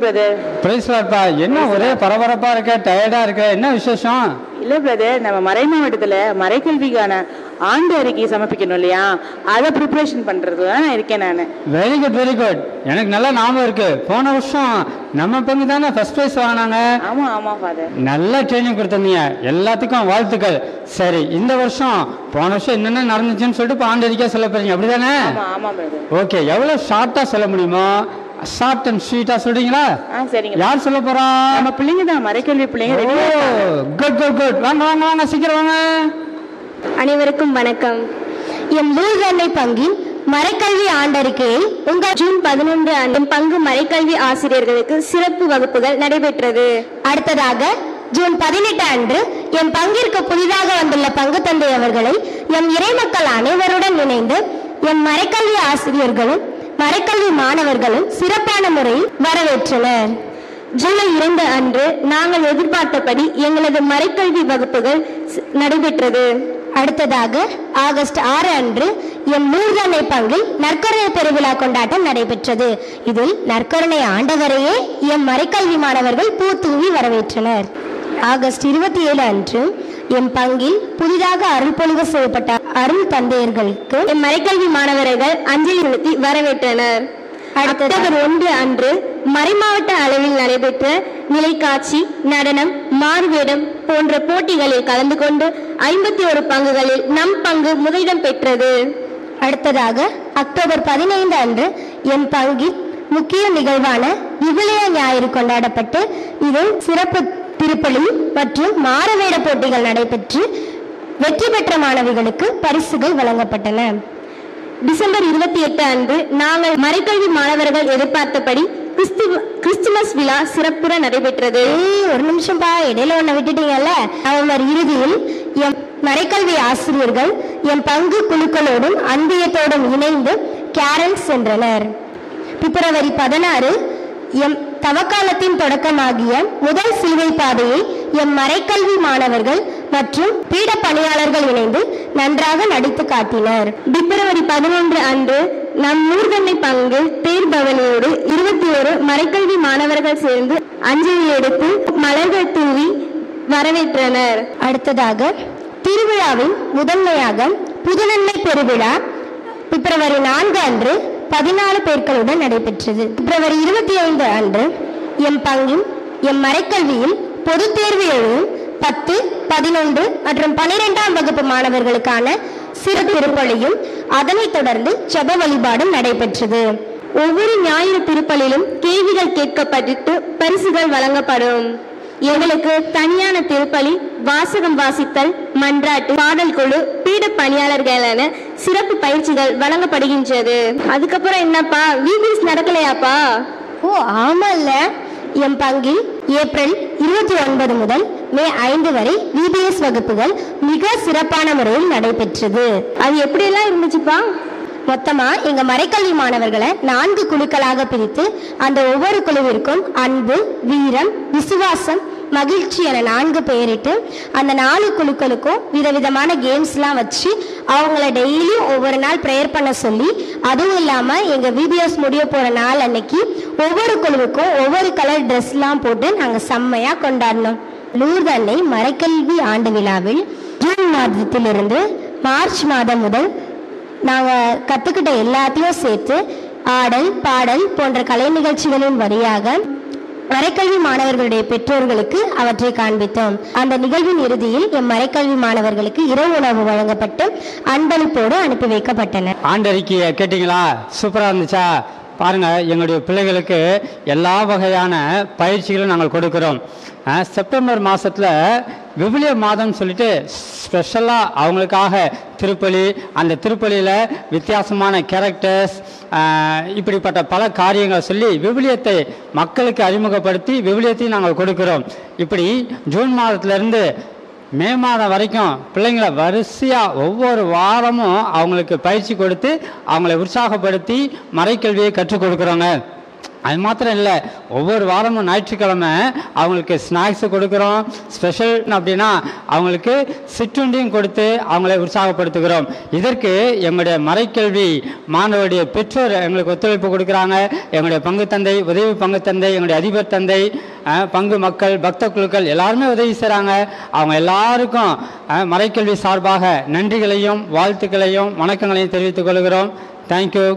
Brother. Price லார்ட்ப்பா. என்ன ஒரே பரபரப்பா இருக்க, டயர்டா இருக்க, என்ன விசேஷம்? இல்ல பிரதர், நம்ம மறை மாவட்டத்துல மறைக்கல்விக்கான ஆண்டு அறிக்கையை சமர்ப்பிக்கணும் இல்லையா, அதை ப்ரிப்பரேஷன் பண்றது தான் இருக்கேன் நான். Very good very good. எனக்கு நல்லா ஞாபகம் இருக்கு, போன வருஷம் நம்ம பங்கு தானே ஃபர்ஸ்ட் பிரைஸ் வாங்கினாங்க. ஆமா ஆமா ஃபாதர். நல்ல ட்ரைனிங் கொடுத்தீங்க, எல்லாத்துக்கும் வாழ்த்துக்கள். சரி, இந்த வருஷம் போன வருஷம் என்னென்ன நடந்துச்சுன்னு சொல்லிட்டு ஆண்டு அறிக்கையா சொல்ல போறீங்க, அப்படிதானே? ஆமா பிரதர். ஓகே, எவ்வளவு ஷார்ட்டா சொல்ல முடியுமோ ஷார்ட் அண்ட் ஸ்வீட்டா சொல்றீங்களா? சரிங்க. யார் சொல்ல போறா? நம்ம பிள்ளைங்க தான், மறைக்கல்வி பிள்ளைங்க. Good good good. வாங்க வாங்க வாங்க, சீக்கிரம் வாங்க. அனைவருக்கும் வணக்கம். எம் லூர்தன்னை பங்கின் மறைக்கல்வி ஆண்டறிக்கையை உங்கள் ஜூன் 11 அன்று பங்கு மறைக்கல்வி ஆசிரியர்களுக்கு சிறப்பு வகுப்புகள் நடைபெற்றது. அடுத்ததாக ஜூன் 18 அன்று எம் பங்கிற்கு புதிதாக வந்துள்ள பங்கு தந்தை அவர்களை எம் இறைமக்கள் அனைவருடன் இணைந்து எம் மறைக்கல்வி ஆசிரியர்களும் மறைக்கல்வி மாணவர்களும் சிறப்பான முறையில் வரவேற்றனர். ஜூலை 2 அன்று நாங்கள் எதிர்பார்த்தபடி எங்களது மறைக்கல்வி வகுப்புகள் நடைபெற்றது. அடுத்ததாக ஆகஸ்ட் 6 அன்று எம் லூர்தன்னை பங்கில் நற்கருணை பெருவிழா கொண்டாட்டம் நடைபெற்றது. இதில் நற்கருணை ஆண்டவரையே எம் மறைக்கல்வி மாணவர்கள் பூத்தூவி வரவேற்றனர். ஆகஸ்ட் 27 அன்று எம் பங்கில் புதிதாக அருள் பொழிவு செய்யப்பட்ட அருள் தந்தையர்களுக்கு எம் மறைக்கல்வி மாணவர்கள் அஞ்சலி செலுத்தி வரவேற்றனர். அக்டோபர் 1 அன்று மறைமாவட்ட அளவில் நடைபெற்ற நிலைக்காட்சி, நடனம், மாறுவேடம் போன்ற போட்டிகளில் கலந்து கொண்டு 51 பங்குகளில் நம் பங்கு முதலிடம் பெற்றது. அடுத்ததாக அக்டோபர் 15 அன்று எம் பங்கில் முக்கிய நிகழ்வான விவிலிய ஞாயிறு கொண்டாடப்பட்டு இதில் சிறப்பு திருப்பலி மற்றும் மாறுவேட போட்டிகள் நடைபெற்று வெற்றி பெற்ற மாணவிகளுக்கு பரிசுகள் வழங்கப்பட்டன. டிசம்பர் 28 அன்று நாங்கள் மறைக்கல்வி மாணவர்கள் எதிர்பார்த்தபடி கிறிஸ்துமஸ் விழா சிறப்புற நடைபெற்றது. ஒரு நிமிஷம்பா, இடையில ஒண்ணு விட்டுட்டீங்கல்ல. நவம்பர் இறுதியில் எம் மறைக்கல்வி ஆசிரியர்கள் எம் பங்கு குழுக்களோடும் அன்பியத்தோடும் இணைந்து கேரல் சென்றனர். பிப்ரவரி 16 எம் தவக்காலத்தின் தொடக்கமாகிய முதல் சிலுவை பாதையை எம் மறைக்கல்வி மாணவர்கள் மற்றும் பீட பணியாளர்கள் இணைந்து நன்றாக நடித்து காட்டினர். பிப்ரவரி 11 அன்று நம் லூர்தன்னை பங்கு தேர்பவனியோடு 21 மறைக்கல்வி மாணவர்கள் சேர்ந்து அஞ்சலி எடுத்து மலர்கள் தூவி வரவேற்றனர். அடுத்ததாக திருவிழாவின் முதன்மையாக புதுநன்மை பெருவிழா பிப்ரவரி 4 அன்று 14 பேர்களுடன் நடைபெற்றது. பிப்ரவரி 25 அன்று எம் பங்கின் எம் மறைக்கல்வியில் பொது தேர்வு எழுதும் 10, 11 மற்றும் 12ஆம் வகுப்பு மாணவர்களுக்கான சிறு திருப்பலியும் அதனைத் தொடர்ந்து ஜெப வழிபாடும் நடைபெற்றது. ஒவ்வொரு ஞாயிறு திருப்பலிலும் கேள்விகள் கேட்கப்பட்டு பரிசுகள் வழங்கப்படும். எங்களுக்கு தனியான திருப்பலி, வாசகம் வாசித்தல், மன்றாட்டு, பாடல் குழு, பீட பணியாளர்கள் என சிறப்பு பயிற்சிகள் வழங்கப்படுகின்றது. அதுக்கப்புறம் என்னப்பா, விபிஎஸ் நடக்கலையாப்பா? ஓ ஆமல்ல, எம் பங்கில் ஏப்ரல் 29 முதல் மே 5 வரை விபிஎஸ் வகுப்புகள் மிக சிறப்பான முறையில் நடைபெற்றது. அது எப்படியெல்லாம் இருந்துச்சுப்பா? மொத்தமா எங்க மறைக்கல்வி மாணவர்களை 4 குழுக்களாக பிரித்து அந்த ஒவ்வொரு குழுவிற்கும் அன்பு, வீரம், விசுவாசம், மகிழ்ச்சி என 4 பெயரிட்டு அந்த 4 குழுக்களுக்கும் விதவிதமான கேம்ஸ்லாம் வச்சு அவங்கள டெய்லியும் ஒவ்வொரு நாள் ப்ரேயர் பண்ண சொல்லி, அதுவும் இல்லாமல் எங்கள் விபிஎஸ் முடிய போகிற நாள் அன்னைக்கு ஒவ்வொரு குழுவுக்கும் ஒவ்வொரு கலர் ட்ரெஸ்லாம் போட்டு நாங்கள் செம்மையாக கொண்டாடினோம். லூர்தன்னை மறைக்கல்வி ஆண்டு விழாவில் ஜூன் மாதத்திலிருந்து மார்ச் மாதம் முதல் நாங்கள் கற்றுக்கிட்ட எல்லாத்தையும் சேர்த்து ஆடல், பாடல் போன்ற கலை நிகழ்ச்சிகளின் வழியாக மறைக்கல்வி மாணவர்களுடைய பெற்றோர்களுக்கு அவற்றை காண்பித்தோம். அந்த நிகழ்வின் இறுதியில் எம் மறைக்கல்வி மாணவர்களுக்கு இரவு உணவு வழங்கப்பட்டு அன்பளிப்போடு அனுப்பி வைக்கப்பட்டன. ஆண்டறிக்கையை கேட்டீங்களா? சூப்பரா இருந்துச்சா? பாருங்க, எங்களுடைய பிள்ளைகளுக்கு எல்லா வகையான பயிற்சிகளும் நாங்கள் கொடுக்கிறோம். செப்டம்பர் மாதத்தில் விவிலிய மாதம் சொல்லிட்டு ஸ்பெஷலாக அவங்களுக்காக திருப்பலி, அந்த திருப்பலியில் வித்தியாசமான கேரக்டர்ஸ், இப்படிப்பட்ட பல காரியங்களை சொல்லி விவிலியத்தை மக்களுக்கு அறிமுகப்படுத்தி விவிலியத்தையும் நாங்கள் கொடுக்கிறோம். இப்படி ஜூன் மாதத்துலேருந்து மே மாதம் வரைக்கும் பிள்ளைங்களை வரிசையாக ஒவ்வொரு வாரமும் அவங்களுக்கு பயிற்சி கொடுத்து அவங்களை உற்சாகப்படுத்தி மறைக்கல்வியை கற்றுக் கொடுக்குறோங்க. அது மாத்திரம் இல்லை, ஒவ்வொரு வாரமும் ஞாயிற்றுக்கிழமை அவங்களுக்கு ஸ்நாக்ஸு கொடுக்குறோம். ஸ்பெஷல் அப்படின்னா அவங்களுக்கு சிற்றுண்டியும் கொடுத்து அவங்களை உற்சாகப்படுத்துகிறோம். இதற்கு எங்களுடைய மறைக்கல்வி மாணவருடைய பெற்றோர் எங்களுக்கு ஒத்துழைப்பு கொடுக்குறாங்க. எங்களுடைய பங்கு தந்தை, உதவி பங்கு தந்தை, எங்களுடைய அதிபர் தந்தை, பங்கு மக்கள், பக்த குழுக்கள் எல்லாருமே உதவி செய்கிறாங்க. அவங்க எல்லாருக்கும் மறைக்கல்வி சார்பாக நன்றிகளையும் வாழ்த்துக்களையும் வணக்கங்களையும் தெரிவித்துக் கொள்கிறோம். தேங்க்யூ.